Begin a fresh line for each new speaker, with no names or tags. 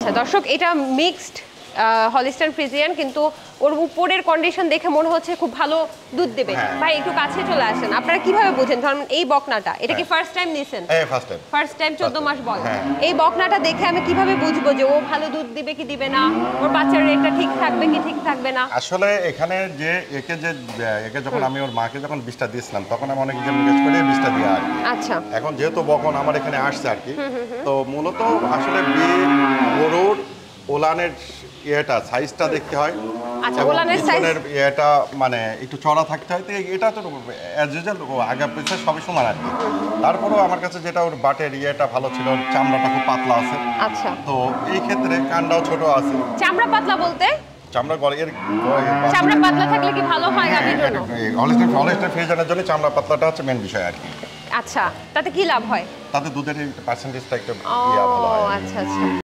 আচ্ছা দর্শক, এটা মিক্সড হলিস্টাইন ফ্রিজিয়ান, কিন্তু ওর উপরের কন্ডিশন দেখে মনে হচ্ছে খুব ভালো দুধ দেবে। ভাই একটু কাছে চলে আসেন, আপনারা কিভাবে বুঝেন ধরুন এই বকনাটা, এটা কি ফার্স্ট টাইম নিছেন?
হ্যাঁ ফার্স্ট টাইম
14 মাস বয়স। এই বকনাটা দেখে আমি কিভাবে বুঝবো যে ও ভালো দুধ দিবে কি দিবে না, ওর বাচ্চার রেটটা ঠিক থাকবে কি ঠিক থাকবে না?
আসলে এখানে যে একে যখন আমি ওর মাকে যখন বিষটা দিয়েছিলাম তখন আমি অনেক জিজ্ঞেস করে বিষটা দিয়ে আর
আচ্ছা
এখন যেহেতু বকন আমার এখানে আসছে আর কি, তো মূলত আসলে গরুর ওলানের ইয়েটা সাইজটা দেখতে হয়।
আচ্ছা, ওলানের সাইজ
এটা মানে একটু চড়া থাকতে হয়, তো এটা তো অ্যাজ ইউজুয়াল আগা পিছে সবই সমান আর কি। তারপরেও আমার কাছে যেটা ওর বাটের ইয়েটা ভালো ছিল, চামড়াটা খুব পাতলা আছে।
আচ্ছা,
তো এই ক্ষেত্রে কানটাও ছোট আছে।
চামড়া পাতলা বলতে
চামড়া গলের
চামড়া পাতলা থাকলে কি ভালো হয় গাভীর জন্য?
হলিস্টাইন ফ্রিজিয়ানের জন্য চামড়া পাতলাটা হচ্ছে মেন বিষয় আর কি।
আচ্ছা, তাতে কি লাভ হয়?
তাতে দুধের পার্সেন্টেজটা একটু
ও
ভালো হয়।
আচ্ছা আচ্ছা।